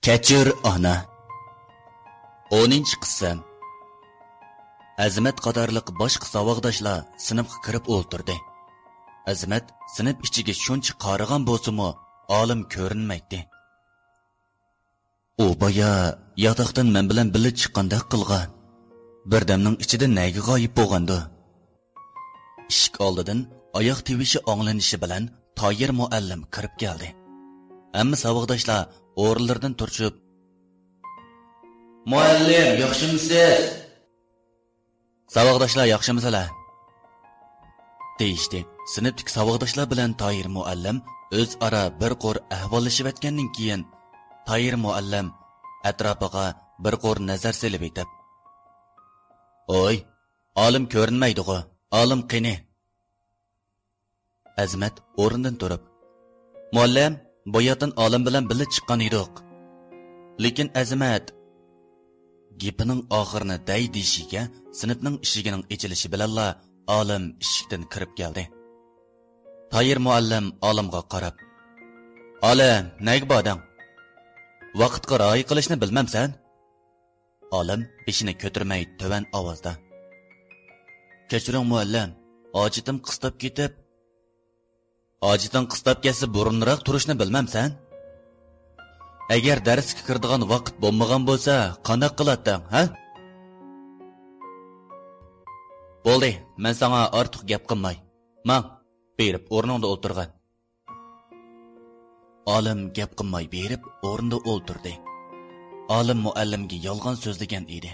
Kechir ona. 10-qism. Azimat qatorliq boshqa savodashlar sinfga kirib o'ltirdi. Azimat sinf ichiga shuncha qarigan bo'lsa-mu, olim ko'rinmaydi. U boya yotoqdan men bilan birga chiqqanda qilgan. Birdamning ichida nega g'oyib bo'lgandi? Ishik oldidan oyoq tevishi onglanishi bilan Toyir muallim kirib keldi. Hamma savodashlar o'rinlaridan turishib, "Muallim, yaxshimisiz?" "Savodashlar yaxshimisizlar?" deyishdi. Sinfdagi savodashlar bilan Toyir muallim o'zaro bir qo'r ahvollashib o'tgandan keyin Toyir muallim atrofiga bir qo'r nazar selib etib, "Oy, olim ko'rinmaydi-ku. Olim qani?" Azimat o'rnidan turib, "Muallim, bu yerdan olim bilan birga chiqqan edik." Lekin Azimat gapining oxirini day deyishiga sinfning eshigining ochilishi bilanla olim eshikdan kirib keldi. Toyir muallim olimga qarab, "Olim, nega bording? Vaqtga rioya qilishni bilmamsan?" Olim beshini ko'tarmay to'van ovozda, "Kechiring muallim, ojitim qistab ketib." "Ojiting qistab kelsa burunroq turishni bilmamsan? Agar darsga kiradigan vaqt bo'lmagan bo'lsa, qanday qilading, ha?" "Bo'ldi, men senga ortiq gap qilmay. Mang, berib o'rningda o'tirgan." Olim gap qilmay berib o'rnida o'ltirdi. Olim muallimga yolg'on so'zlagan edi.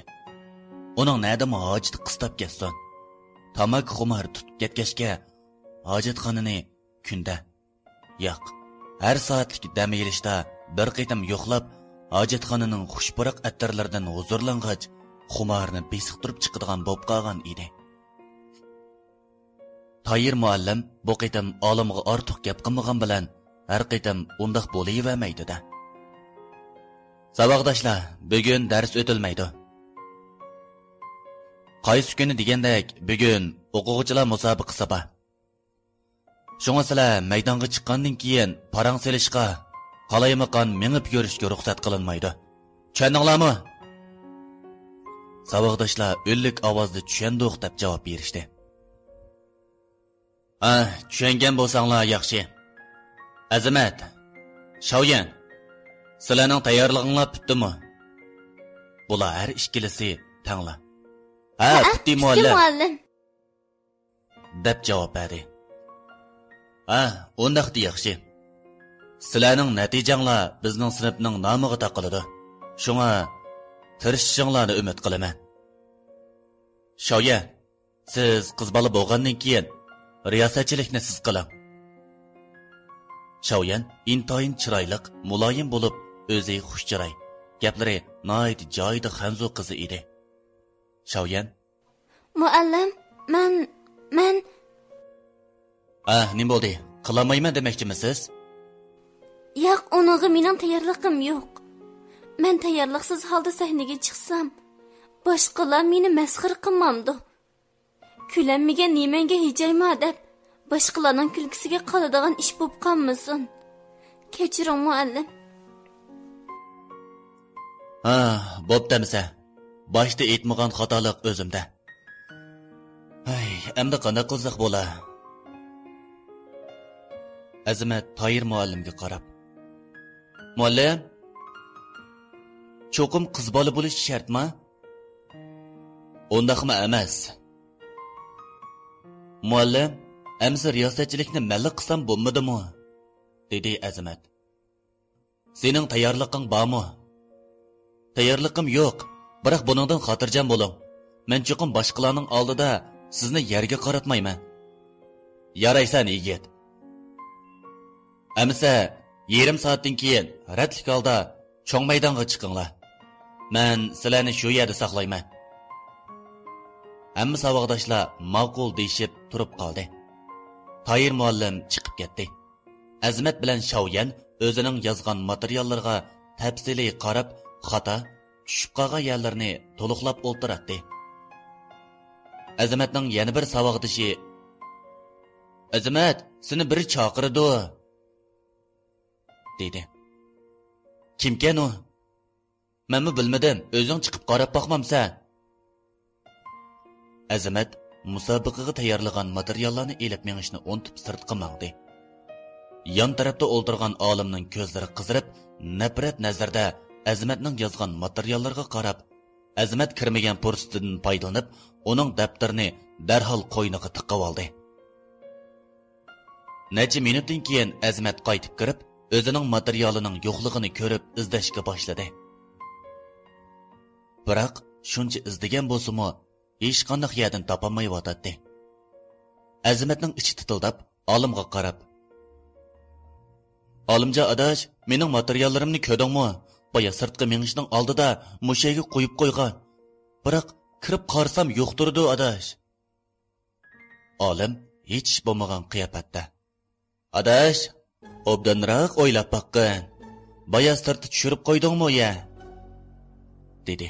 Uning nadimi hojati qistab ketsin. Tamak xumar tutib ketgachga hojatxonani kunda yo'q, har soatlik dam yilishda bir qitim yo'qlab, hojatxonaning xushpuroq attarlaridan huzurlangach, xumarni besiqtirib chiqadigan bo'lib qolgan edi. Toyir muallim bu qitim olimga ortiq gap qilmagan bilan har qitim undoq bo'lavermaydi-da. "Savodashlar, bugun dars o'tilmaydi. Qaysi kuni degandek, bugun o'quvchilar musobaqasi bor. Shunga sizlar maydonga chiqqandan keyin parang selishga, qalaymaqon mengib yurishga ruxsat qilinmaydi. Tushundinglarmi?" Savodashlar o'llik ovozda "Tushundik" deb javob berishdi. Tushungan bo'lsanglar yaxshi. Azimat, Shavyan, sizlarning tayyorlig'inglar bitdimi? Bular har ikkilisi tanglar. "Bitdi muallim" deb javob berdi. Undaqdi yaxshi. Sizlarning natijanglar bizning sinfning nomiga taqiladi. Shunga tirishishinglarni umid qilaman. Shavyan, siz qiz bola bo'lgandan keyin riyosatchilikni siz qiling." Shavyan intoyin chiroyliq, muloyim bo'lib, o'zi xushchiroy, gaplari noyat joyida xanzu qizi edi. Shavyan, "Muallim, men nima bo'ldi? Qilamayman demoqchimisiz?" "Yo'q, uningga mening tayyorligim yo'q. Men tayyorliqsiz holda sahnaga chiqsam, boshqalar meni masxara qilmamdi. Kulanmagan nimanga hijayma deb boshqalarning kulgisiga qoladigan ish bo'lib qolmasin. Kechiring muallim." Bo'ptimisa. Boshda aytmagan xatolik o'zimda. Endi qanday qilsak bo'lar? Azimat Toyir muallimga qarab, "Muallim, cho'qim qiz bola bo'lish shartmi?" "Undaqmi emas." "Muallim, amsa riyosatchilikni malla qilsam bo'lmadimi?" dedi Azimat. "Sening tayyorlig'ing bormi?" "Tayyorlig'im yo'q, biroq buningdan xotirjam bo'ling. Men cho'qim boshqalarning oldida sizni yerga qaratmayman." "Yaraysan, yigit. Amsa yarim soatdan keyin ratlik holda cho'ng maydonga chiqinglar. Men sizlarni shu yerda saqlayman." Hamma savodashlar ma'qul deyishib turib qoldi. Toyir muallim chiqib ketdi. Azimat bilan Shavyan o'zining yozgan materiallariga tafsiliy qarab, xato, tushib qolgan yerlarni to'liqlab o'ltiradi. Azimatning yana bir savoddashi, "Azimat, seni biri chaqirdi" dedi. "Kimkan u?" Menmi bilmadim, o'zing chiqib qarab boqmamsan. Azamat musobaqaga tayyorlagan materiallarni elib mengishni o'ntib sirtqa mangdi. Yon tarafda o'ltirgan olimning ko'zlari qizarib, nafrat nazarda Azamatning yozgan materiallarga qarab, Azamat kirmagan fursatdan foydalanib, uning daftarini darhol qo'yniga tiqib oldi. Necha minutdan keyin Azamat qaytib kirib, o'zining materialining yo'qligini ko'rib izlashga boshladi. Biroq shuncha izlagan bo'lsa-mu, hech qanday yerdan topolmayotdi. Azamatning ichi titildab, olimga qarab: "Olimja adash, mening materiallarimni ko'rdingmi? Boya sirtqa mengishning oldida mushaga qo'yib qo'ygan. Biroq kirib qarsam yo'q turdi adash." Olim hech bo'lmagan qiyofatda: "Adash, obdanroq o'ylab baqqin. Boya sirtni tushirib qo'ydingmi ya?" dedi.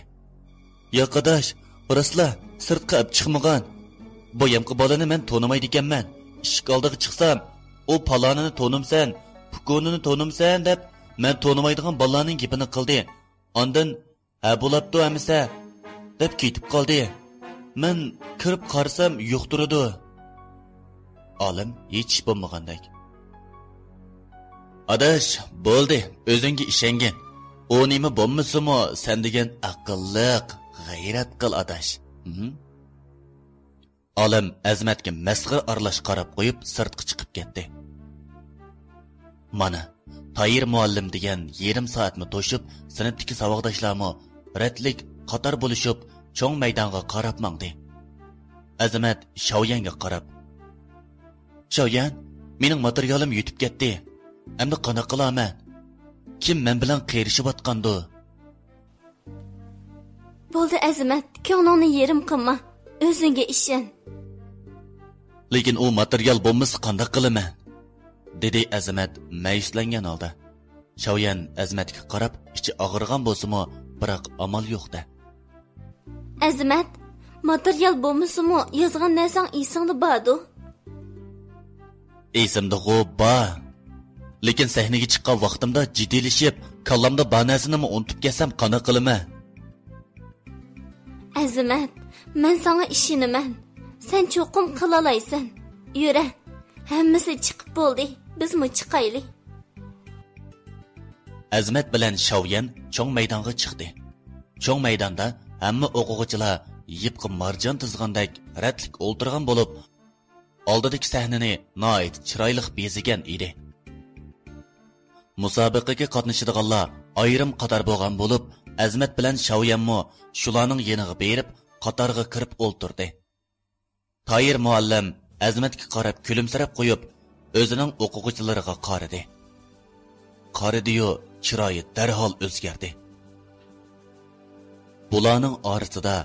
"Yo'q adash, rostla sirtqa olib chiqmagan. Boyamqi bolani men tonimaydi ekanman. Ishq oldiga chiqsam, u palonini tonimsan, pukunini tonimsan deb men tonimaydigan bolaning gapini qildi. Ondan ha bo'libdi amisa deb ketib qoldi. Men kirib qarsam yo'q turdi." Olim hech bo'lmagandek: "Adash, bo'ldi, o'zingga ishongin. U nima bo'lmasimi, sen degan aqlliq, g'ayrat qil adash." Olim Azamatga masxir aralash qarab qo'yib sirtqa chiqib ketdi. Mana Tayir muallim degan yarim soatni to'shib, sinfdagi savodashlarmi ratlik qator bo'lishib, cho'ng maydonga qarab mangdi. Azamat Shaoyanga qarab: "Shaoyan, mening materialim yutib ketdi. Endi qana qilaman? Kim men bilan qerishib-atqandi?" Bo'ldi Azamat, ko'nglingni yerim qilma. O'zingga ishon. "Lekin u material bo'lmasa qanday qilaman?" dedi Azamat mayuslangan holda. Shaoyan Azamatga qarab, ichi og'irgan bo'lsa-mu, biroq amal yo'qda. Azamat, material bo'lmasa-mu, yozgan narsang esingda bordi. Esimda g'o'ba. Lekin sahnaga chiqqan vaqtimda jiddiylasib, kallamda banasini unutib ketsam qana qilaman. Azamat, men sana ishonaman. Sen cho'qim qila olaysan. Yura, hammasi chiqib bo'ldi. Biz mu chiqaylik. Azamat bilan Shaoyan cho'ng maydonga chiqdi. Cho'ng maydonda hamma o'quvchilar yipqi marjon tizgandek ratlik o'ltirgan bo'lib, oldidagi sahnani noit chiroyli bezigan edi. Musobaqaga qatnashadiganlar ayrim qator bo'lgan bo'lib, Azamat bilan Shaoyanmo shularning yeniga berib, qatorga kirib o'ltirdi. Tayir muallim Azamatga qarab kulimsirab qo'yib, o'zining o'quvchilariga qaradi. Qaradiyu chiroyi darhol o'zgardi. Bularning orasida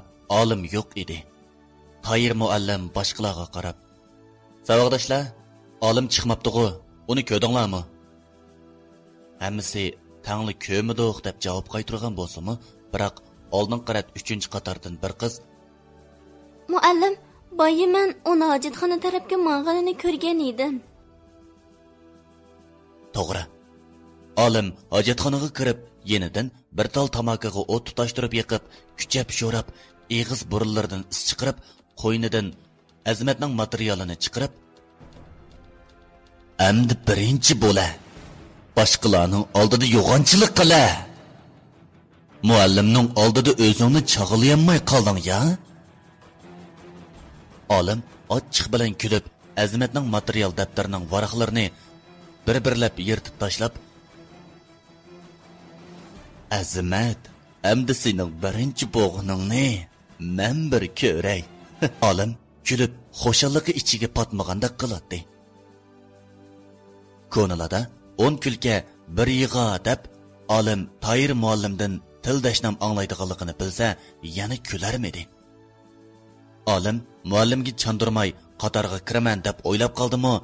olim yo'q edi. Tayir muallim boshqalarga qarab: "Savodashlar, olim chiqmabdi-ku, uni ko'rdinglarmi?" Hammasi tangli ko'midiq deb javob qaytargan bo'lsa-mu, biroq oldin qarab 3-qatordan bir qiz: "Muallim, boyi men uni hojatxona tarafga mang'anini ko'rgan edim." To'g'ri. Olim hojatxonaga kirib, yenidan bir tal tamakiga o't tutashtirib yiqib, kuchab sho'rab, eg'iz burunlaridan is chiqarib, qo'ynidan Azamatning materialini chiqarib, "Endi birinchi bo'la. Boshqalarning oldida yo'g'onchilik qila. Muallimning oldida o'zingni chag'ilolmay qolding ya." Olim ochiq bilan kulib, Azamatning material daftarining varaqlarini bir-birlab yirtib tashlab: "Azamat, endi sening birinchi bo'g'iningni men bir ko'ray." Olim kulib, xo'shaligi ichiga patmaganda qiladi. Ko'nalada 10 kulka bir yig'a deb olim Tayir muallimdan tildashnam anglaydiganligini bilsa, yana kularmidi. Olim muallimga chandurmay qatorga kiraman deb o'ylab qoldimi,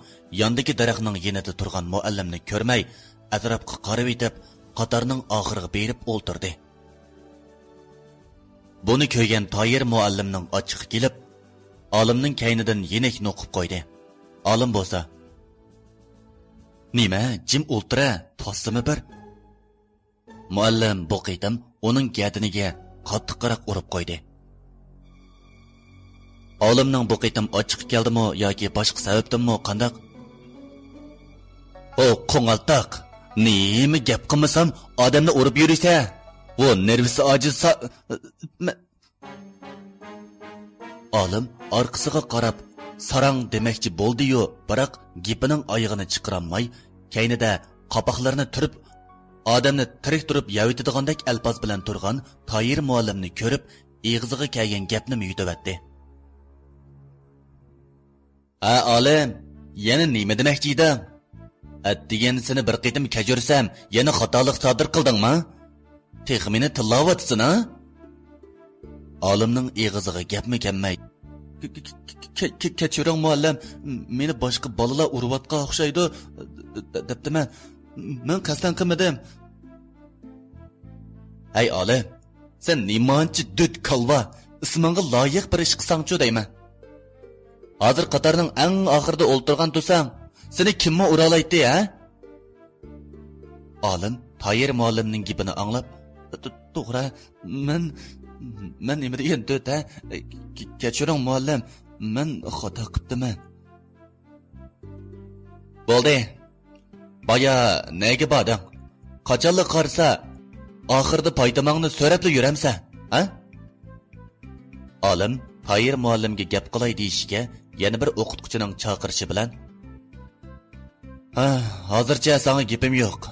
yondagi daraxtning yenida turgan muallimni ko'rmay, atrofga qarab etib, qatorning oxiriga berib o'ltirdi. Buni ko'rgan Tayir muallimning ochiq kelib, olimning kaynidan yenik noqib qo'ydi. Olim bo'lsa: "Nima, jim o'ltira, tossimi bir?" Muallim bu qitim uning gadiniga qattiqroq urib qo'ydi. Olimning bu qitim ochiq keldimi yoki boshqa sababdanmi qandaq? O qo'ng'altoq, nima gap qilmasam odamni urib yurisa, bu nervisi ojiz. Olim orqasiga qarab sarang demoqchi bo'ldi-yu, biroq gapining oyog'ini chiqaramay, kaynida qopoqlarini turib, odamni tirik turib yavitidigandek alpoz bilan turgan Toyir muallimni ko'rib, eg'iziga kelgan gapni yutavatdi. "A olim, yana nima demoqchi edim? Atdigan-sini bir qitim kajursam, yana xatolik sodir qildingmi? Texmini tilovatsin, ha?" Olimning eg'iziga gapmi kelmay, "Kechiring muallim, meni boshqa bolalar urvatga o'xshaydi" debdimi? Men qasdan qilmadim. "Ey olim, sen nimanchi dud kalva, ismingga loyiq bir ish qilsangchu deyman. Hozir qatorning eng oxirida o'ltirgan tursang, seni kimmi ura olaydi, ha?" Olim Toyir muallimning gapini anglab, "To'g'ri, men nima degan dud, ha? Kechiring muallim, men xato qilibman." "Bo'ldi. Baya nega bording? Qachonlik qarsa, oxirida paytamangni so'rabli yuramsa, ha?" Olim Toyir muallimga gap qilay deyishga yana bir o'qituvchining chaqirishi bilan, hozircha sana gapim yo'q.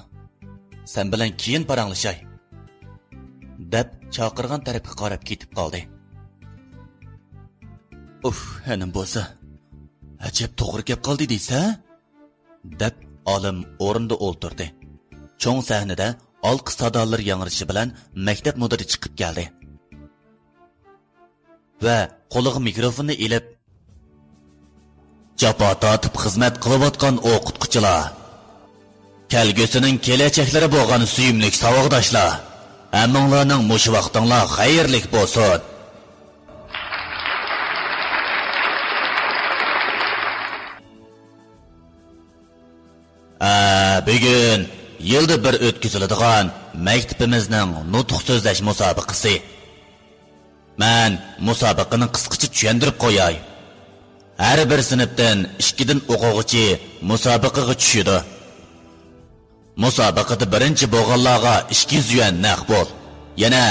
Sen bilan keyin paranglashay" deb chaqirgan tarafga qarab ketib qoldi. Hanim bo'lsa, ajab to'g'ri gap qildi deysa, deb olim o'rinda o'ltirdi. Cho'ng sahnada olqi sadolar yangrashi bilan maktab mudiri chiqib keldi. Va qo'liga mikrofonni ilib, "Jafo tortib xizmat qilayotgan o'qituvchilar, kelgusining kelajaklari bo'lgan suyimli savodashlar, hammanglarning mush vaqtinglar xayrli bo'lsin." Bugun yilda bir o'tkaziladigan maktabimizning nutq so'zlash musobaqasi. Men musobaqani qisqacha tushuntirib qo'yay. Har bir sinfdan 2 dan o'quvchi musobaqaga tushadi. Musobaqada birinchi bo'lganlarga 200 yuan naqd pul, yana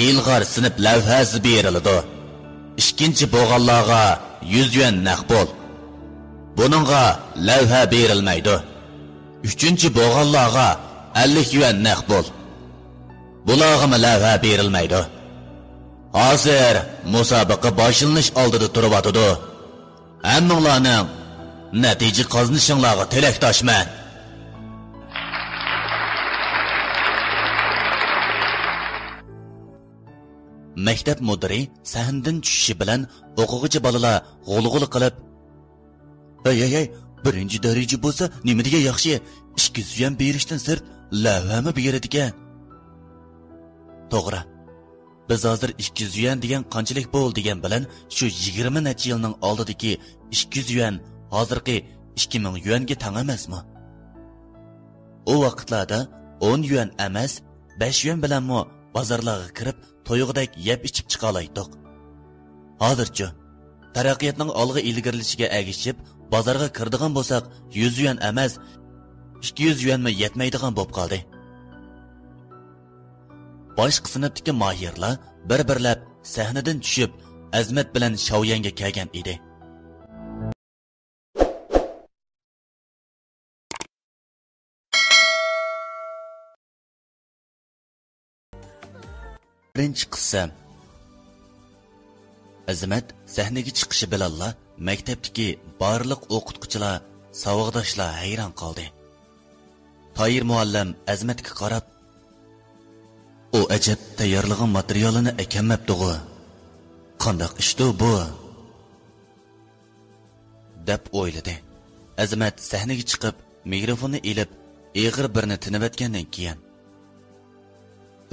ilg'or sinf lavhasi beriladi. Ikkinchi bo'lganlarga 100 yuan naqd pul. Buningga lavha berilmaydi. Üçüncü bo'lganlarga 50 yuan naqd pul. Bularga lavha berilmaydi. Hozir musobaqa boshlanish oldida turibdi. Hammanglarning natija qozonishinglarga tilakdoshman. Maktab mudiri sahndan tushishi bilan o'quvchi bolalar g'ulg'ul qilib, "Ey, birinchi daraja bo'lsa, nima degan yaxshi, 200 yuan berishdan sirt lavhami beradi ekan." To'g'ri. Biz hozir 200 yuan degan qanchalik bo'ldi degan bilan shu 20 necha yilning oldidagi 200 yuan hozirgi 2000 yuanga teng emasmi? O vaqtlarda 10 yuan emas, 5 yuan bilanmi bozorlarga kirib to'yg'idek yeb ichib chiqa olaydik. Hozircha taraqqiyotning olg'a ilgarilishiga ergishib bozorga kirdigan bo'lsak 100 yuan emas, 200 yuanmi yetmaydigan bo'lib qoldi. Boshqa sinfdagi mahirlar bir-birlab sahnadan tushib, azmat bilan Shaoyanga kelgan edi. Birinchi qism. Azmat sahnaga chiqishi bilanla maktabdagi barliq o'qituvchilar, savodashlar hayron qoldi. Toyir muallim Azmatga qarab, "O ajab tayyorlagan materialini ekanmabdi-ku. Qanday ishdi bu?" deb o'yladi. Azmat sahnaga chiqib, mikrofonni elib, eg'ir birni tinibatgandan keyin,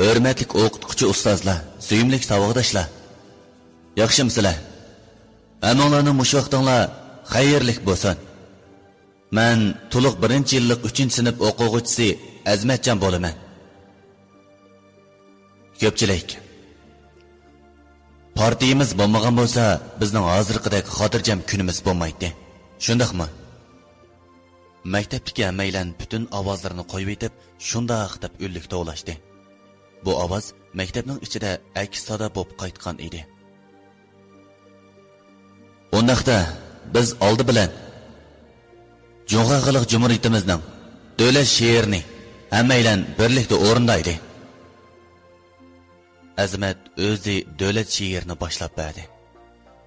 "Hurmatli o'qituvchi ustozlar, suyimli savodashlar, yaxshimisizlar? Hammanglarning mush vaqtinglar xayrli bo'lsin. Men to'liq 1-yillik 3-sinf o'quvchisi Azmatjon bo'laman. Ko'pchilik partiyamiz bo'lmagan bo'lsa, bizning hozirgidek xotirjam kunimiz bo'lmaydi. Shundaqmi? Maktabdagi hammaylan butun ovozlarni qo'yib etib, shundoq deb o'llik tovlashdi. Bu ovoz maktabning ichida aks sada bo'lib qaytgan edi. Undaqda biz oldi bilan Jo'g'a Xalq Jumhuriyatimizning davlat she'rini hammaylan birlikda o'rindaydi. Azimat o'zi davlat she'rini boshlab berdi.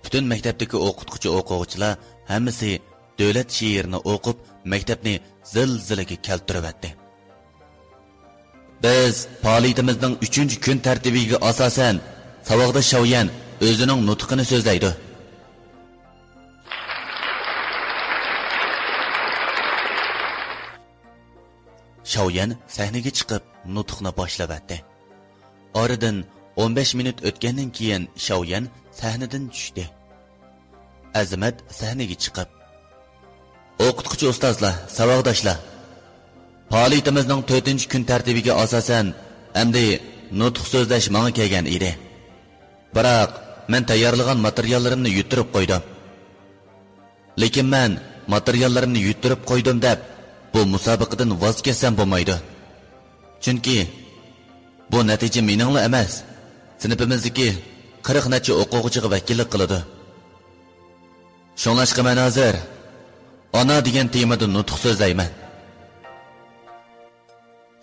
Butun maktabdagi o'qituvchi-o'quvchilar hammasi davlat she'rini o'qib, maktabni zilzilaga keltiribdi. Biz faoliyatimizning 3-kun tartibiga asosan Savoqda Shavyan o'zining nutqini so'zlaydi. Shavyan sahnaga chiqib nutqni boshlabdi. Oradan 15 minut o'tgandan keyin Shavyan sahnadan tushdi. Azimat sahnaga chiqib: "O'qituvchi ustozlar, savoddoshlar, faoliyatimizning 4-kun tartibiga asosan endi nutq so'zlash menga kelgan edi. Biroq men tayyorlagan materiallarimni yutirib qo'ydim. Lekin men materiallarimni yutirib qo'ydim deb bu musobaqadan voz ketsam bo'lmaydi. Chunki bu natija meningla emas, sinfimizdagi 40 necha o'quvchiga vakillik qiladi. Shunlashqa men hozir ona degan temada nutq so'zlayman."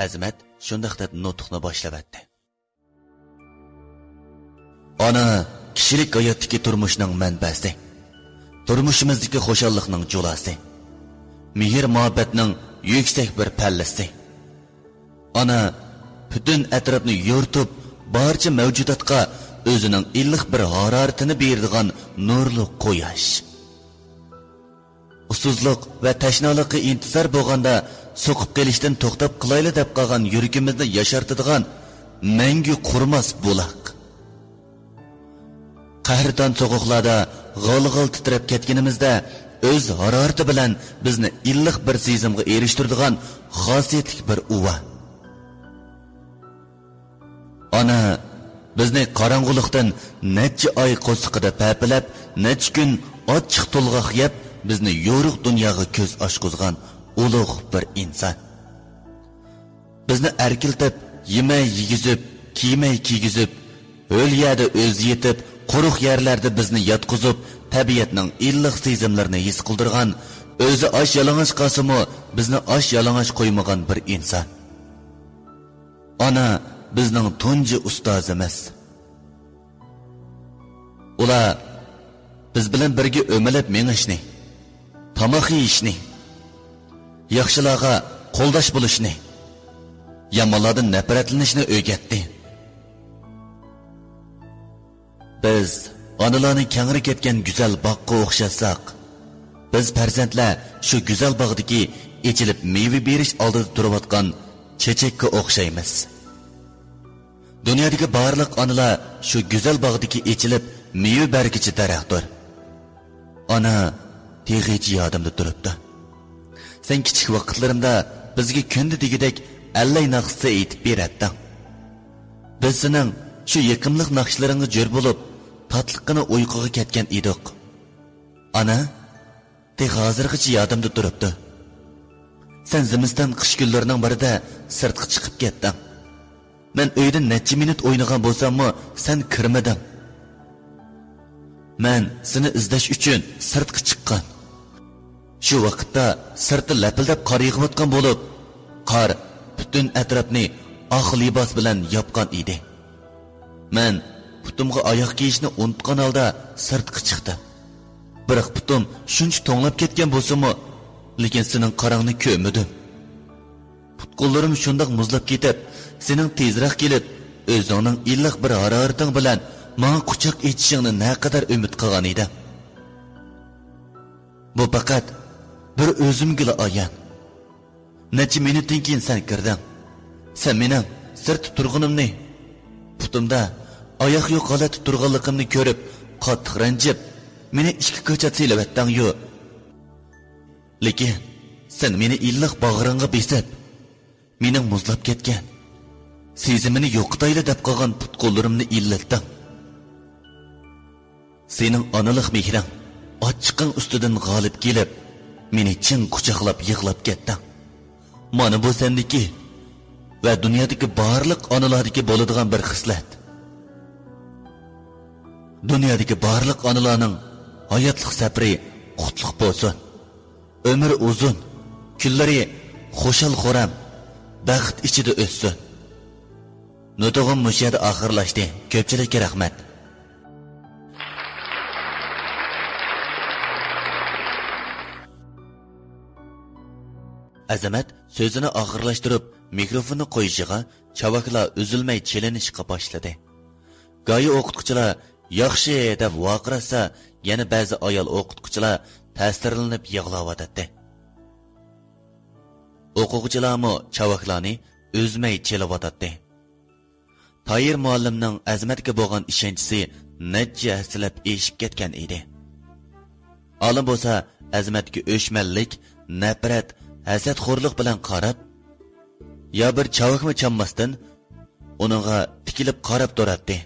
Azimat shundaq deb nutqni boshlabdi. Ona kishilik hayotdagi turmushning manbasi, turmushimizdagi xo'shallikning jo'lasi, mehr muhabbatning yuksak bir pallasi. Ona butun atrofni yo'rtib, barcha mavjudotga o'zining illiq bir haroratini beradigan nurli quyosh. Usuzlik va tashnolikqa intizor bo'lganda so'qib kelishdan to'xtab qilayli deb qolgan yuragimizni yashartadigan mangu qurmas buloq. Qahrton so'qoqlarda g'ol-g'ol titrab ketganimizda o'z harorati bilan bizni illiq bir sezimga erishtiradigan xosiyatli bir uva. Ona bizni qorong'ulikdan necha oy qo'sqida papilab, necha kun ochiq to'lg'oq yeb, bizni yo'ruq dunyoga ko'z ochqizgan ulug' bir inson. Bizni erkiltib, yemay yegizib, kiymay kiygizib, o'l yerda o'zi yetib, quruq yerlarda bizni yotqizib, tabiatning illiq sezimlarini his qildirgan, o'zi osh yalang'och qasimi bizni osh yalang'och qo'ymagan bir inson. Ona bizning tunji ustozimiz. Ular biz bilan birga o'milib mengishni, tamoq yeyishni, yaxshilarga qo'ldosh bo'lishni, yomonlardan nafratlanishni o'rgatdi. Biz onalarni kengri ketgan go'zal boqqa o'xshasak, biz farzandlar shu go'zal bog'dagi echilib meva berish oldida turayotgan chechakka o'xshaymiz. Dunyodagi barliq onalar shu go'zal bog'dagi echilib meva bergichi daraxtdir. Ona teg'ichi yodimda turibdi. Sen kichik vaqtlarimda bizga kunda degidek allay naqshsa aytib beratding. Biz sening shu yiqimliq naqshlaringga jo'r bo'lib, tatliqqina uyquga ketgan edik. Ana, tek hozirgacha yodimda turibdi. Sen zimiston qish kunlarining birida sirtga chiqib ketding. Men uyda necha minut o'ynagan bo'lsam-mu, sen kirmading. Men seni izlash uchun sirtga chiqqan. Shu vaqtda sirti lapildab qor yig'ayotgan bo'lib, qor butun atrofni oq libos bilan yopgan edi. Men putumga oyoq kiyishni unutgan holda sirtga chiqdim. Biroq putum shuncha to'nglab ketgan bo'lsa-mu, lekin sening qorangni ko'rmadim. Putqo'llarim shundoq muzlab ketib, sening tezroq kelib, o'zingning illiq bir harorating bilan menga quchoq etishingni naqadar umid qilgan edim. Bu faqat bir o'zimgina ayon. Necha minutdan keyin sen kirding. Sen mening sirti turg'unimni, putumda oyoq yo'q holatda turganligimni ko'rib, qattiq ranjib, meni ikki ko'chat selavatding-yu. Lekin sen meni illiq bag'ringga besib, mening muzlab ketgan, sezimini yo'qotayli deb qolgan put-qo'llarimni illatdim. Sening onalik mehring ochiqing ustidan g'olib kelib, meni chin quchoqlab yig'lab ketdi. Mana bu sendiki va dunyodagi barliq onalardagi bo'ladigan bir xislat. Dunyodagi barliq onalarning hayotlik safari qutlug' bo'lsin. Ömür uzun, kunlari xo'shal-xo'ram, baxt ichida o'tsin. Nutug'im mushada oxirlashdi. Ko'pchilikka rahmat. Azamat so'zini oxirlashtirib, mikrofonni qo'yishiga chavaklar uzilmay chelinishga boshladi. Go'yo o'qituvchilar yaxshi deb vaqirasa, yana ba'zi ayol o'qituvchilar ta'sirlanib yig'layotdi. O'quvchilarmi chavaklarni uzmay chelayotdi. Tayir muallimning Azamatga bo'lgan ishonchi necha haslab eshib ketgan edi. Olim bo'lsa Azamatga o'shmanlik, nafrat, hasadxo'rlik bilan qarab, ya bir chavakmi chammasdan uningga tikilib qarab turardi.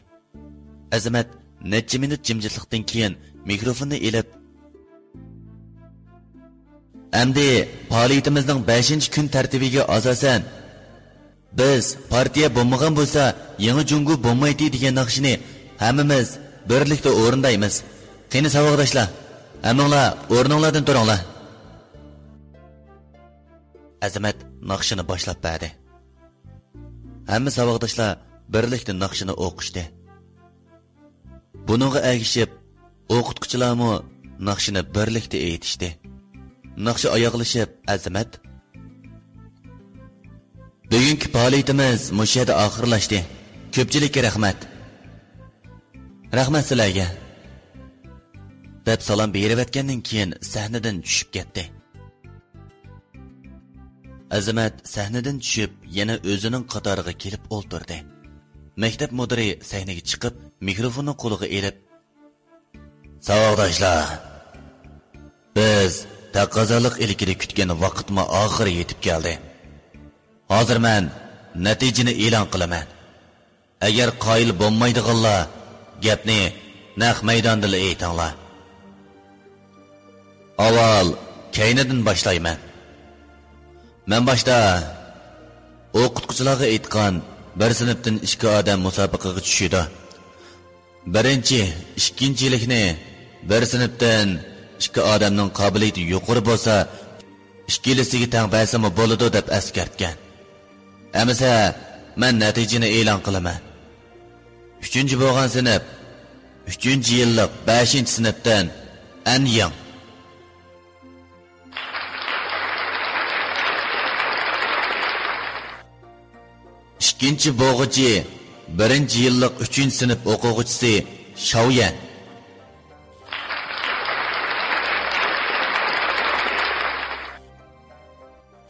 Azamat necha minut jimjitlikdan keyin mikrofonni elib, "Endi faoliyatimizning 5-kun tartibiga asosan biz partiya bo'lmagan bo'lsa, yangi jungu bo'lmaydi degan naqshini hammamiz birlikda o'rindaymiz. Qani savodashlar, hammanglar o'rninglardan turinglar." Azamat naqshini boshlab berdi. Hamma savodashlar birlikda naqshini o'qishdi. Buningga ergishib, o'qituvchilarmi naqshini birlikda aytishdi. Naqshi oyoqlashib, Azamat: "Bugungi faoliyatimiz mushada oxirlashdi. Ko'pchilikka rahmat." "Rahmat sizlarga." deb salom berib o'tgandan keyin sahnadan tushib ketdi. Azamat sahnadan tushib, yana o'zining qatoriga kelib o'ltirdi. Maktab mudiri sahnaga chiqib, mikrofonni qo'liga elib: "Savodashlar, biz taqozolik ilkida kutgan vaqtma oxiri yetib keldi. Hozir men natijani e'lon qilaman. Agar qoyil bo'lmaydiganlar, gapni naq maydonda aytinglar. Avval kaynidan boshlayman. Men boshda o'qituvchilarga aytgan, bir sinfdan 2 odam musobaqaga tushadi. Birinchi, ikkinchilikni bir sinfdan 2 odamning qobiliyati yuqori bo'lsa, ikkilisiga teng basimi bo'ladi deb eskartgan. Amasa men natijani e'lon qilaman. 3-chi bo'lgan sinf 3-yillik 5-sinfdan an yo'ng. Ikkinchi bo'g'ichi 1-yillik 3-sinf o'quvchisi Shavyan.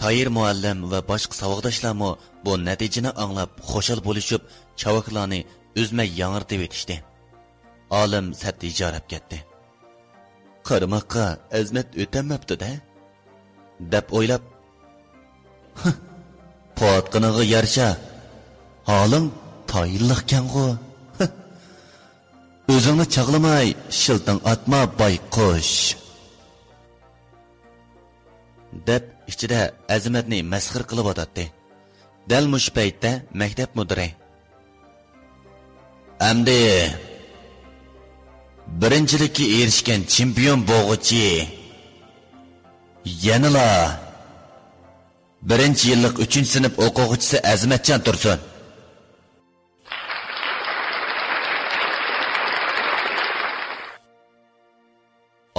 Tayir muallim va boshqa savodashlarmi bu natijani anglab xo'shal bo'lishib, chavaklarni o'zmay yangirtib etishdi. Olim satti ijarab ketdi. "Qarmoqqa Azamat o'tamabdi-da" deb o'ylab, "Potqiniga yarasha holing tayinliqkan-ku. O'zingni chaqlamay, shilting atma bayqush" deb ichida Azamatni masxir qilib o'tadi. Dal mush paytda maktab mudiri: "Endi birinchilikka erishgan chempion bo'g'ichi yanala 1-yillik 3-sinf o'quvchisi Azamatjon Tursun."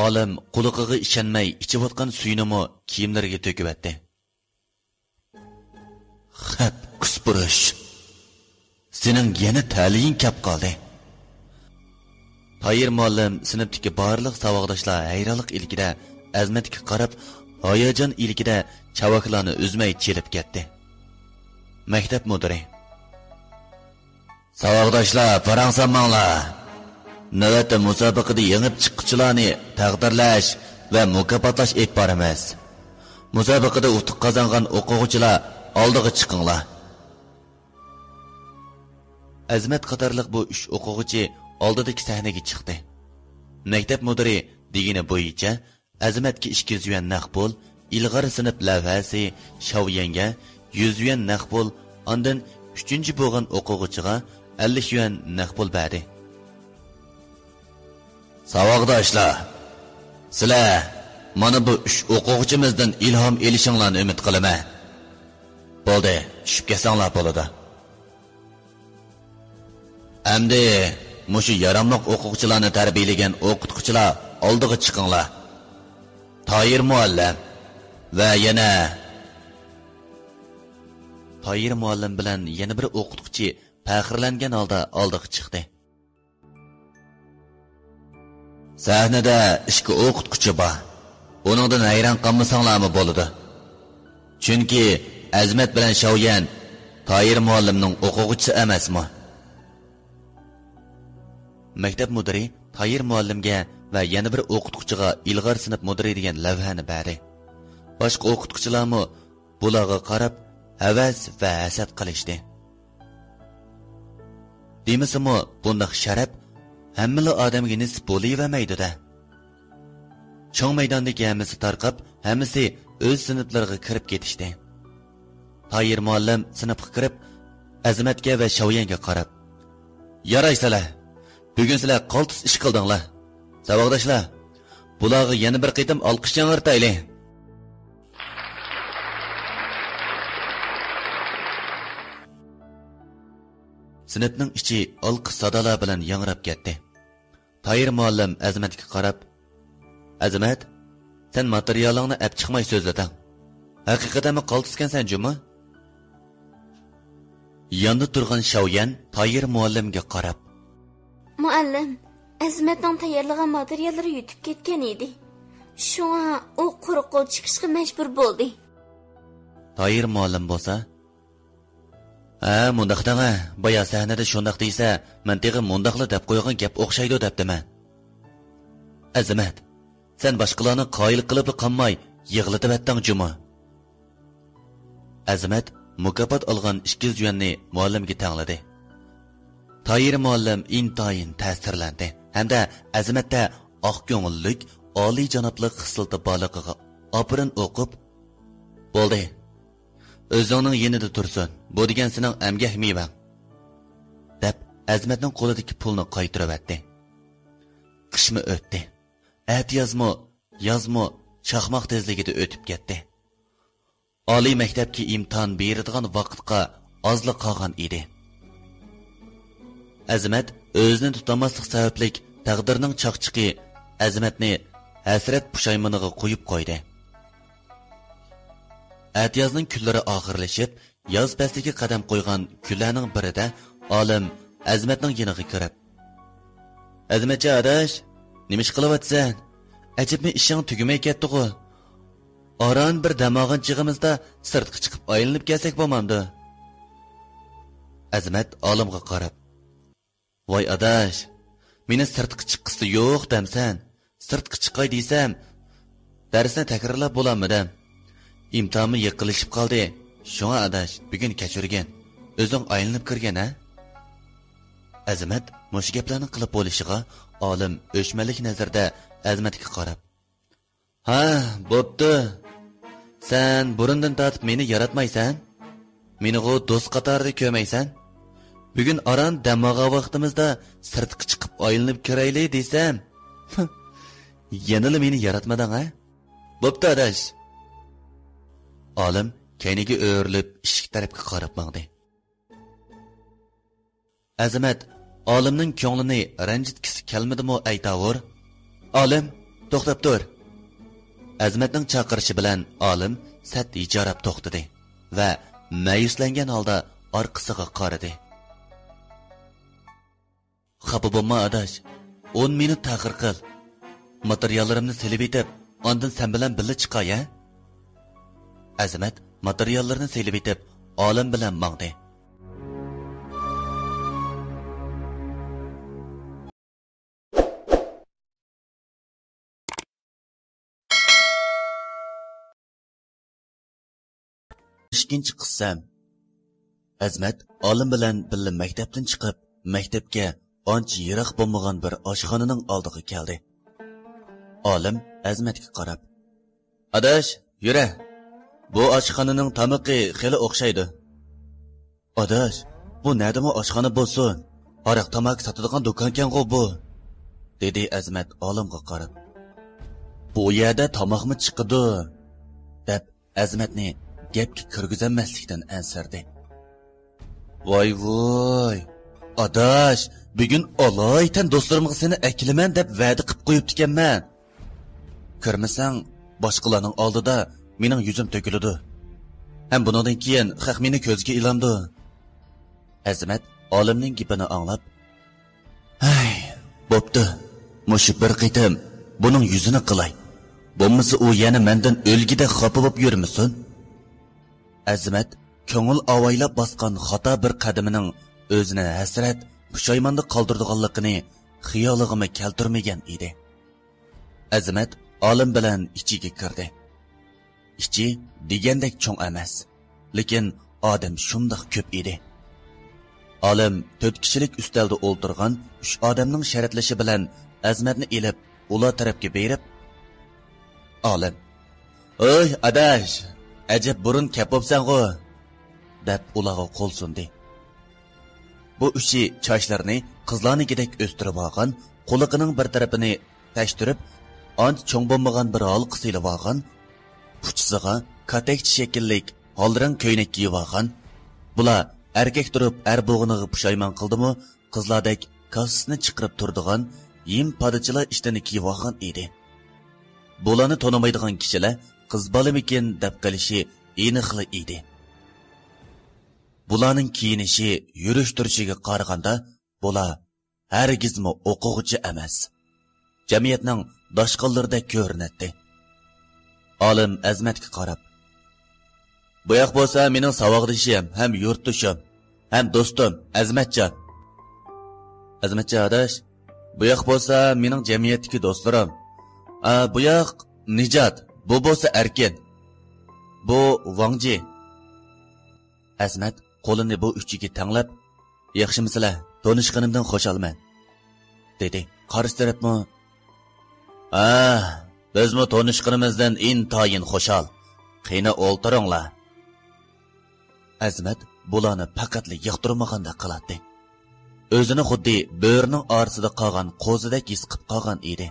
Olim quliqiga ishonmay ichib-o'tgan suyini kiyimlariga to'kib etdi. "Xap, kuspurish. Sening yana ta'ling kap qoldi." Tayir muallim sinfdagi barliq savodashlar hayronlik ilkida Azamatga qarab, hayajon ilkida chavaklarni uzmay chelib ketdi. Maktab mudiri: "Savodashlar, farangsanmanglar. Navbatda musobaqada yengib chiquvchilarni taqdirlash va mukofotlash etib boramiz. Musobaqada utuq qozongan o'quvchilar oldiga chiqinglar." Azmat qatorliq bu 3 o'quvchi oldidagi sahnaga chiqdi. Maktab mudiri degani bo'yicha Azmatga 200 yuan naq pul, ilg'or sinf lavhasi, Shaoyanga 100 yuan naq pul, ondan 3-chi bo'lgan o'quvchiga 50 yuan naq pul berdi. Savoqdoshlar, sizlar mana bu 3 o'quvchimizdan ilhom elishinglarni umid qilaman. Bo'ldi, tushib kelsanglar bo'ladi. Endi mushu yaramliq o'quvchilarni tarbiyalagan o'qituvchilar oldiga chiqinglar. Toyir muallim va yana Toyir muallim bilan yana bir o'qituvchi faxrlangan holda oldiga chiqdi. Sahnada 2 o'qituvchi bor. Uningdan hayron qolmasanglarmi bo'ladi. Chunki Azmat bilan Shaoyan Toyir muallimning o'quvchisi emasmi? Maktab mudiri Toyir muallimga va yana bir o'qituvchiga ilg'or sinf mudiri degan lavhani berdi. Boshqa o'qituvchilarmi bularga qarab havas va hasad qilishdi. Demasimi bunday sharaf hammali odamga nisb bo'lavermaydi-da. Cho'ng maydondagi hammasi tarqab, hammasi o'z sinflariga kirib ketishdi. Toyir muallim sinfga kirib, Azmatga va Shaoyanga qarab: "Yaraysizlar. Bugun sizlar qaltis ish qildinglar. Savoqdoshlar, bularga yana bir qitim olqish yang'irtayli." Sinfning ichi olqish sadolar bilan yangrab ketdi. Toyir muallim Azmatga qarab: "Azmat, sen materialingni olib chiqmay so'zlading. Haqiqatdanmi qaltiskansan jumi?" Yonda turgan Shaoyan Toyir muallimga qarab: Muallim, Azmatning tayyorlagan materiallari yutib ketgan edi. Shunga u quruq qo'l chiqishga majbur bo'ldi. Toyir muallim bo'lsa: "Ha, mundaqdanga, boya sahnada shundaq deysa, men teg'i mundaqla deb qo'ygan gap o'xshaydi debdiman. Azmat, sen boshqalarni qoyil qilib qolmay, yig'latib etding juma." Azmat mukofot olgan 200 yuanni muallimga tangladi. Toyir muallim intayin ta'sirlandi hamda Azmatda oq ko'ngillik, oliy janoblik xislati borligiga opirin o'qib, "Bo'ldi. O'zingning yenida tursin. Bu degan sening amgak mevang." deb Azmatning qo'lidagi pulni qaytirib etdi. Qishmi o'tdi. Yozmi chaqmoq tezligida o'tib ketdi. Oliy maktabga imtihon beradigan vaqtga ozlik qolgan edi. Azmat o'zini tutamaslik sababli taqdirning chaqchiqi Azmatni hasrat pushaymoniga qo'yib qo'ydi. Atiyozning kunlari oxirlashib, yoz fasliga qadam qo'ygan kunlarning birida olim Azmatning yoniga kirib: "Azmatcha adash, nima ish qilyapsan? Ajibmi ishing tugmay ketdi-ku. Oran bir damog'in chig'imizda sirtqa chiqib aylanib kelsak bo'lmamdi?" Azmat olimga qarab: "Voy adash, meni sirtqa chiqqisi yo'q demsan. Sirtqa chiqay desam, darsni takrorlab bo'lammidim. İmtihonim yaqinlashib qoldi. Shunga adash, bugun kechirgan. O'zing aylanib kirgan a?" Azmat mush gaplarni qilib bo'lishiga olim o'chmalik nazarda Azmatga qarab: "Ha, bo'pti. Sen burundan tortib meni yaratmaysan. Meni g'o do'st qatorida ko'maysan. Bugun aran damaga vaqtimizda sirtqa chiqib aylanib kirayli desam, yanada meni yaratmading a? Bo'pti adash." Olim kayniga o'rilib eshik tarafga qarab mangdi. Azmat olimning ko'nglini ranjitkisi kelmadimi aytavur? "Olim, to'xtab tur." Azmatning chaqirishi bilan olim sat ijarab to'xtadi va ma'yuslangan holda orqasiga qaradi. "Xafa bo'lma adash, 10 minut ta'xir qil. Materiallarimni silib etib, ondan sen bilan birga chiqay a?" Azmat materiallarni silib etib, olim bilan mangdi. Ikkinchi qissam. Azmat olim bilan birga maktabdan chiqib, maktabga ancha yiroq bo'lmagan bir oshxonaning oldiga keldi. Olim Azmatga qarab: "Adash, yura. Bu oshxonaning tamoqi xeli o'xshaydi." "Adash, bu nədimi oshxona bo'lsin? Aroq tamoq sotadigan do'konkan-ku bu," dedi Azmat olimga qarab. "Bu yerda tamoqmi chiqadi?" deb Azmatni gapga kirgizolmaslikdan ansirdi. "Voy, adash, bugun oloytan do'stlarimga seni akilaman deb va'da qilib qo'yibdi-ekanman. Ko'rmasang, boshqalarning oldida mening yuzim to'kiladi. Ham bundan keyin xalq meni ko'zga ilamdi." Azmat olimning gapini anglab: "Hay, bo'pti. Mushu bir qitim buning yuzini qilay. Bo'lmasa u yana mendan o'lgida xafa bo'lib yurmasin." Azmat ko'ngil avaylab bosgan xato bir qadamining o'zini hasrat, pushaymonda qoldirganligini xiyoliga keltirmagan edi. Azmat olim bilan ichiga kirdi. Ichi degandek cho'ng emas, lekin odam shundoq ko'p edi. Olim 4 kishilik ustalda o'ltirgan 3 odamning sharatlashi bilan Azmatni elib, ular tarafga berib: "Olim, "Oy, adash, ajab burun kap bo'psan-ku," deb ularga qo'l sundi. Bu uchi chochlarini qizlarnikidek o'stirib olgan, quliqining bir tarafini tashtirib, ant cho'ng bo'lmagan bir halqa silib olgan, puchsiga katakchi shakllik holrang ko'ynak kiyib olgan. Bular erkak turib bo'g'iniga pushaymon qildimi, qizlardek kassasini chiqarib turdigan yim padachilar ishtini kiyib olgan edi. Bularni tonimaydigan kishilar qiz bolamikin deb qilishi aniqli edi. Bularning kiyinishi, yurish turishiga qaraganda bular hargizmi o'quvchi emas, jamiyatning dashqonlaridek ko'rinadi. Olim Azmatga qarab: "Bu yoq bo'lsa mening savodishim, ham yurtdoshim, ham do'stim Azmatjon. Azmatjon adash, bu yoq bo'lsa mening jamiyatdagi do'stlarim. Bu yoq Nijat, bu bo'lsa Erkin. Bu Vangji." Azmat qo'lini bu uchiga tanglab: "Yaxshimisizlar? Tanishganimdan xushalman," dedi. Qarshi tarafmi: "Bizmi tanishganimizdan intoyin xushal. Qina o'ltiringlar." Azmat bularni faqatli yoqtirmaganda qiladi. O'zini xuddi bo'rining orasida qolgan qo'zidek his qilib qolgan edi.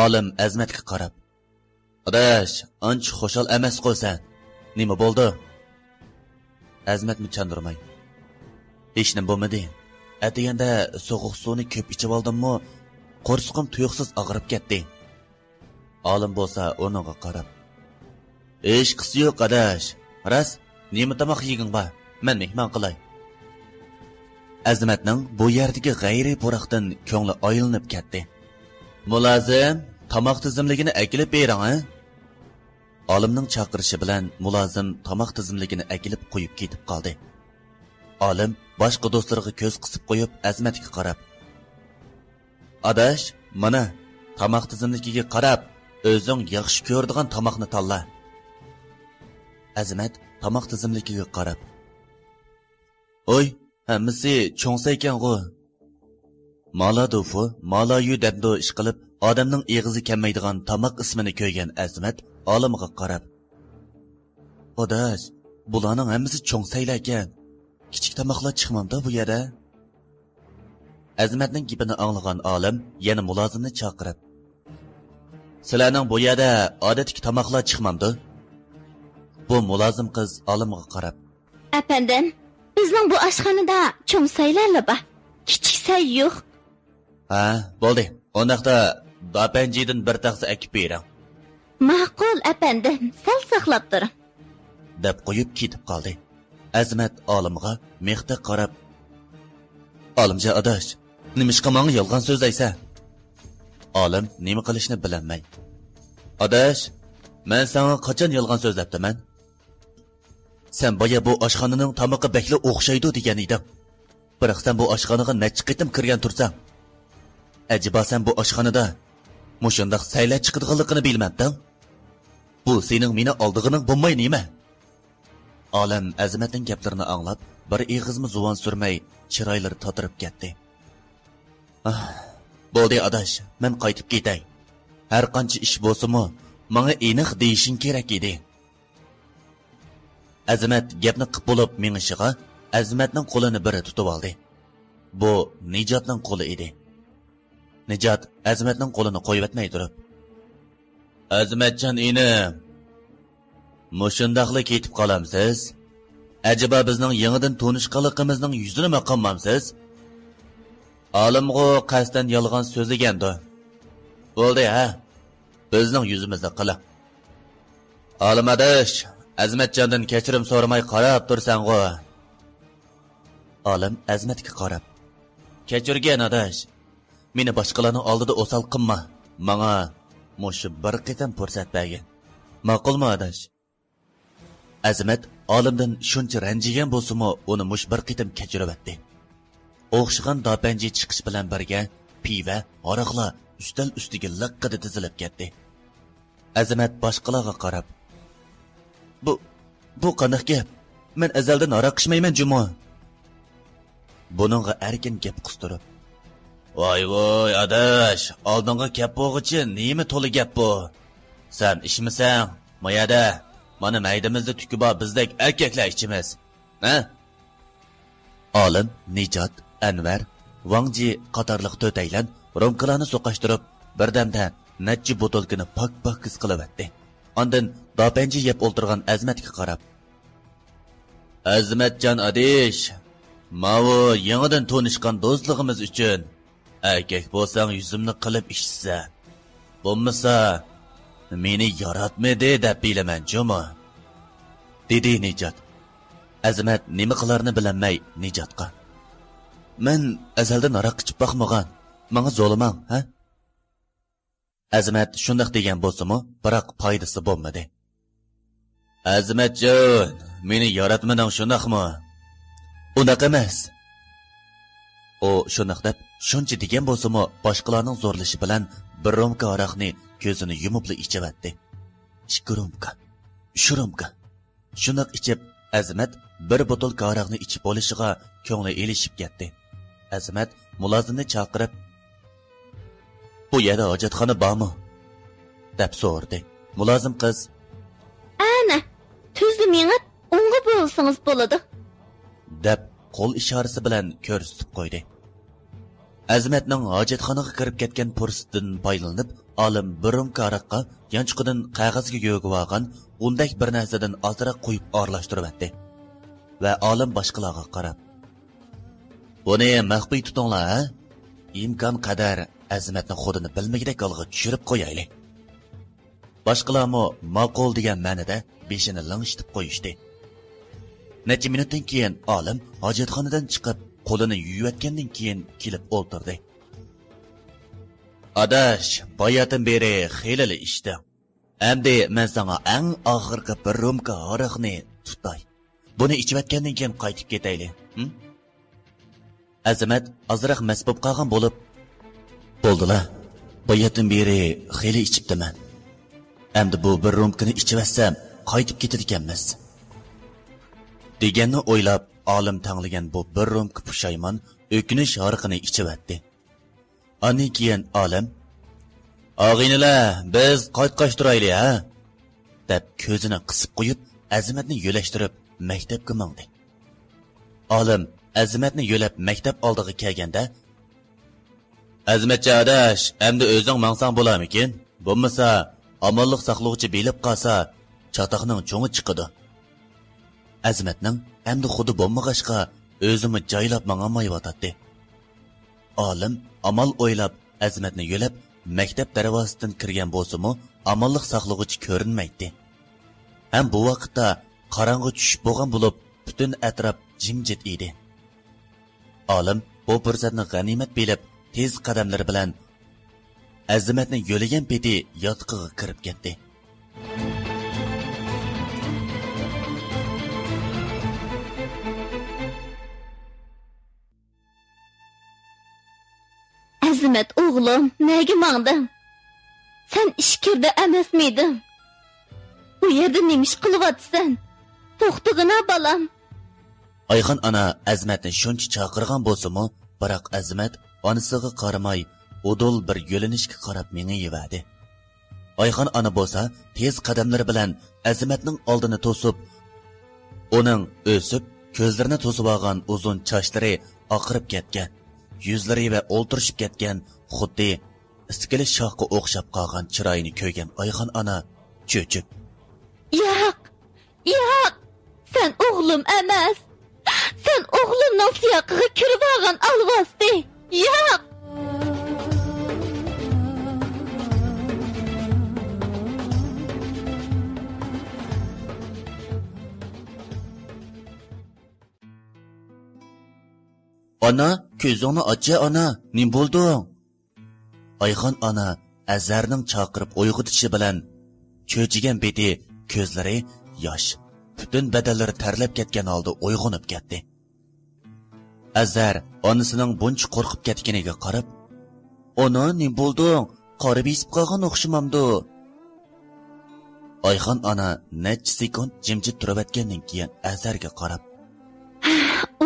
Olim Azmatga qarab: "Adash, ancha xushal emas qo'ysan. Nima bo'ldi?" Azmatni chandurmay: "Hech nima bo'lmadi. Ataganda so'g'uq suvni ko'p ichib oldimmi, qo'rsqim tuyuqsiz og'rib ketdi." Olim bo'lsa o'rniga qarab: "Hech qisi yo'q adash. Ras, nima tamoq yeging bor? Men mehmon qilay." Azmatning bu yerdagi g'ayri puraqdan ko'ngli oyilib ketdi. "Mulozim, tamoq tizimligini akilib bering, ha?" Olimning chaqirishi bilan mulozim tamoq tizimligini akilib qo'yib ketib qoldi. Olim boshqa do'stlariga ko'z qisib qo'yib Azmatga qarab: "Adash, mana tamoq tizimligiga qarab, o'zing yaxshi ko'radigan tamoqni tanla." Azmat tamoq tizimligiga qarab: "Oy, hammasi cho'ngsa ekan-ku. Maladufu, malayu debdo ish qilib, odamning eg'izi kelmaydigan tamoq ismini ko'ygan Azmat olimga qarab: "Adash, bularning hammasi cho'ngsaylar ekan. Kichik tamoqlar chiqmamda bu yerda." Azmatning gapini anglagan olim yana mulozimni chaqirib: "Sizlarning bu yerda odatdagi tamoqlar chiqmamdi?" Bu mulozim qiz olimga qarab: "Apandim, bizning bu oshxonada cho'ngsaylarlar bor. Kichik say yo'q." Bo'ldi. Ondaqda dapanjidan bir taqsi akib bering." "Ma'qul, apandim, sal saqlab turing," deb qo'yib ketib qoldi. Azmat olimga mehta qarab: "Olimja adash, nimishqa menga yolg'on so'zlaysan?" Olim nima qilishni bilolmay: "Adash, men senga qachon yolg'on so'zlabdiman? Sen boya bu oshxonaning tamoqi bakli o'xshaydi degan eding. Biroq sen bu oshxonaga necha qitim kirgan tursan? Ajiba sen bu oshxonada mushundaq saylar chiqadiganligini bilmabding? Bu sening meni oldig'ining bo'lmay nima?" Olam Azimatning gaplarini anglab, bir ig'izmi zuvan surmay, chiroylari totirib ketdi. Bo'ldi adash, men qaytib ketay. Har qancha ish bo'lsa-mu, menga aniq deyishing kerak edi. Azimat gapni qilib bo'lib mengishiga Azimatning qo'lini biri tutib oldi. Bu Nijotning qo'li edi. Nijot Azimatning qo'lini qo'yib etmay turib, Azimatjon inim, mushundaqli ketib qolamsiz? Acaba bizning yangidan tanishqanligimizning yuzini maqammamsiz? Olimg'u qasdan yolg'on so'zlagandi. Bo'ldi ha? Bizning yuzimizda qiling. Olim adash, Azimatjondan kechirim so'ramay qarab tursan-g'u. Olim Azimatga qarab, kechirgan adash, meni boshqalarning oldida o'sal qilma. Menga mushu bir qitam fursat bergin. Ma'qulmi adash? Azimat olimdan shuncha ranjigan bo'lsa-mu, uni mush bir qitam kechirib etdi. O'xshagan dopanji chiqish bilan birga piva, aroqlar ustal ustiga liqqida tizilib ketdi. Azimat boshqalarga qarab, Bu qanday gap? Men azaldan aroq ichmayman jumo. Buningga erkin gap qistirib, voy adash, oldinga gap bo'g'ichi nima to'li gap bu? Sen ishmisan? Mayada, mana maydamizda tuki bor bizdek erkaklar ichimiz. Ha? Olim, Nijot, Anvar, Vangji qatorliq to'taylan romkalarni so'qashtirib, birdamda necha botolkani pak his qilib etdi. Ondan dopanji yeb o'ltirgan Azimatga qarab, Azimatjon adish, mavo yangidan tanishgan do'stligimiz uchun erkak bo'lsang yuzimni qilib ishsa, bo'lmasa meni yaratmadi deb bilaman juma, dedi Nijot. Azimat nima qilarini bilmay Nijotga, men azaldan aroq ichib boqmagan, menga zo'limang, ha? Azimat shundoq degan bo'lsa-mu, biroq foydasi bo'lmadi. Azimatjon, meni yaratmading shundaqmi? Unaqa emas. O shundoq deb shuncha degan bo'lsa-mu, boshqalarning zo'rlashi bilan bir romka aroqni ko'zini yumib ichavatdi. 2 romka, 3 romka. Shundoq ichib, Azimat bir botolka aroqni ichib olishiga ko'ngli elishib ketdi. Azimat mulozimni chaqirib, bu yerda hojatxona bormi? deb so'radi. Mulozim qiz, ana, tuzli menga o'ng'a bo'lsangiz bo'ladi, deb qo'l ishorasi bilan ko'rsatib qo'ydi. Azimatning hojatxonaga kirib ketgan fursatdan foydalanib, olim bir romka aroqqa yanchiqidan qog'ozga yo'g'ib olgan undak bir narsadan ozroq qo'yib aralashtirib etdi. Va olim boshqalarga qarab, buni maxfiy tutinglar, ha? Imkon qadar Azimatning xodini bilmagidek olg'a tushirib qo'yaylik. Boshqalarmi ma'qul degan ma'noda beshini lang'ishitib qo'yishdi. Necha minutdan keyin olim hojatxonadan chiqib, qo'lini yuvayotgandan keyin kelib o'ltirdi. Adash, boyadan beri xilali ishdi. Endi men senga eng oxirgi bir romka aroqni tutay. Buni ichayotgandan keyin qaytib ketaylik. Azimat ozroq masbub qolgan bo'lib, bo'ldilar. Boyadan beri xili ichibdiman. Endi bu bir romkani ichivatsam, qaytib ketadiganmiz. deganni o'ylab, olim tanlagan bu bir romka pushaymon o'kinish harqini ichivatdi. Andan keyin olim, "Og'inilar, biz qaytqash turaylik, ha?" deb ko'zini qisib qo'yib, Azimatni yo'lashtirib maktabga mangdi. Olim Azimatni yo'lab maktab oldiga kelganda, "Azimatcha adash, endi o'zing mangsang bo'larmikin? Bo'lmasa, amonlik saqlovchi bilib qolsa, chatoqning cho'ngi chiqadi." Azimatning endi xudi bo'lmag'ashqa o'zini joylab mangamayotdi. Olim amal o'ylab Azimatni yo'lab maktab darvozasidan kirgan bo'lsa-mu, amonlik saqlovchi ko'rinmaydi. Ham bu vaqtda qorong'i tushib bo'lgan bo'lib, butun atrof jimjit edi. Olim bu fursatni g'animat bilib, tez qadamlar bilan Azimatni yo'lagan peti yotqiga kirib ketdi. Azimat o'g'lim, nega mangding? Sen ishkirda emasmiding? Bu yerda nima ish qilyapsan? To'xtag'ina balam. Ayxon ana Azmatni shuncha chaqirgan bo'lsa-mu, biroq Azmat onasiga qaramay, o'dol bir yo'linishga qarab mengayverdi. Ayxon ana bo'lsa, tez qadamlari bilan Azmatning oldini to'sib, uning o'sib, ko'zlarini to'sib olgan uzun sochlari oqirib ketgan, yuzlari va o'ltirishib ketgan, xuddi iskili shoxga o'xshab qolgan chiroyini ko'rgan Ayxon ana cho'chib. Yo'q, yo'q, sen o'g'lim emas. Sen o'g'limning siyoqiga kirib olgan alvosdi. Yo'q. Ana, ko'zingni ochi ana, nim bo'lding? Ayxon ana Azarning chaqirib uyg'otishi bilan cho'chigan beti, ko'zlari yosh, butun badallari tarlab ketgan holda uyg'onib ketdi. Azar onasining buncha qo'rqib ketganiga qarab, "Ona, nim bo'lding? Qarib esib qolgan o'xshamamdi." Ayxon ana necha sekund jimjit turib o'tgandan keyin Azarga qarab,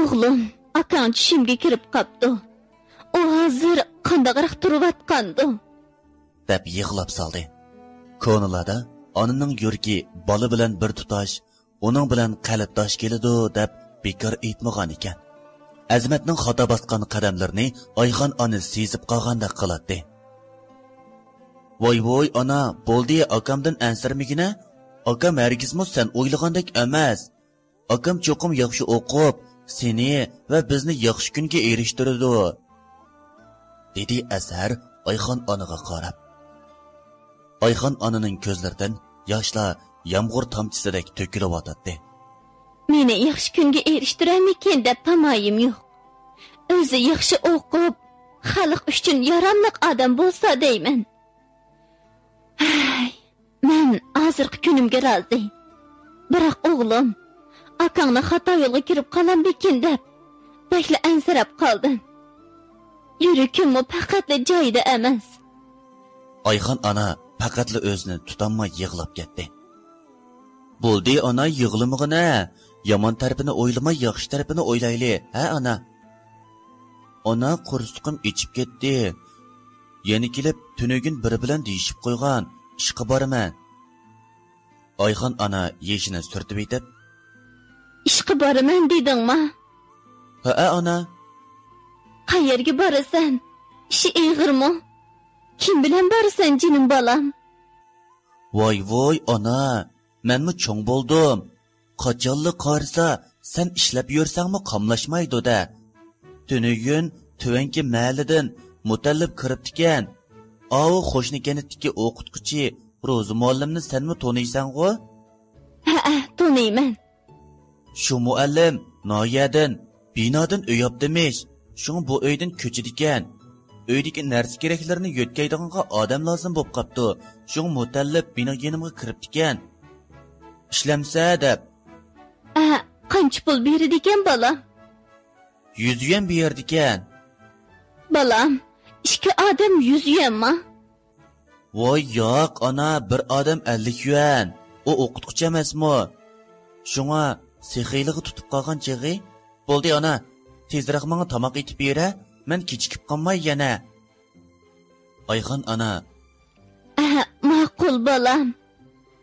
"O'g'lim, akang tushimga kirib qopdi. U hozir qandaqroq turib atqandi?" deb yig'lab soldi. Ko'nilada onaning yuragi bola bilan bir tutash, uning bilan qalbdosh keladi deb bekor aytmagan ekan. Azmatning xato bosgan qadamlarini Ayxon ona sezib qolgandek qiladi. "Voy ona, bo'ldi, akamdan ansirmigina? Akam hargizmi sen o'ylagandek emas. Akam cho'qim yaxshi o'qib, seni va bizni yaxshi kunga erishtirdi," dedi Azar Ayxon onaga qarab. Ayxon onaning ko'zlaridan yoshlar yomg'ir tomchisidek to'kilib o'tadi. "Meni yaxshi kunga erishtiramikin deb tamoyim yo'q. O'zi yaxshi o'qib, xalq uchun yaramliq odam bo'lsa deyman. Men hozirgi kunimga rozi. Biroq o'g'lim, akangni xato yo'lga kirib qolambikin deb bakla ansirab qoldim. Yuragimmi faqatli joyida emas." Ayxon ana faqatli o'zini tutolmay yig'lab ketdi. "Bo'ldi ona, yig'lamag'ina. Yomon tarafini o'ylamay, yaxshi tarafini o'ylayli, ha ona? Ona qursqim ichib ketdi. Yana kelib tunugin biri bilan deyishib qo'ygan, ishqa boraman." Ayxon ana yeshini surtib etib, "Ishqa boraman dedingmi?" "Ha ona." "Qayerga borasan? Ishi ig'irmi? Kim bilan borasan jinim bolam?" "Voy ona, menmi cho'ng bo'ldim. Qachonli qarsa, sen ishlab yursangmi qamlashmaydi-da. Tunugin tuvanki mahallidan mutallib kiribdikan. Avu qo'shni kanitdagi o'qituvchi Ro'zi muallimni senmi taniysan-ku?" "Ha, taniyman." "Shu muallim noyadan, binodan uyobdimish. Shung bu uydan ko'chidikan. Uydagi narsa keraklarni yo'tkaydiganga odam lozim bo'lib qopti. Shung mutallib bino yenimga kiribdikan. Ishlamsa deb." "Qancha pul beradigan bolam?" "100 yuan berdikan." "Bolam, ikki odam 100 yuanmi?" "Voy yo'q ona, bir odam 50 yuan. U o'qituvchi emasmi? Shunga sexiylig'i tutib qolgan chig'i. Bo'ldi ona, tezroq menga tomoq etib bera, men kechikib qolmay yana." Ayxon ana, "Ma'qul bolam.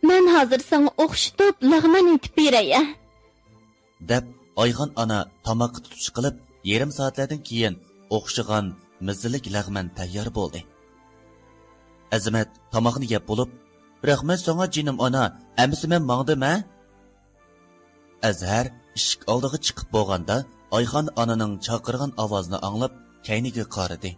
Men hozir senga o'xshitib lag'man etib beray." deb Ayxon ana tomoqqa tutish qilib, yarim soatlardan keyin o'xshagan mizzilik lag'man tayyor bo'ldi. Azmat tomoqni yeb bo'lib, "Rahmat senga jinim ona, amisi men mangdim-a?" Azhar eshik oldiga chiqib bo'lganda Ayxon onaning chaqirgan ovozini anglab, kayniga qaradi.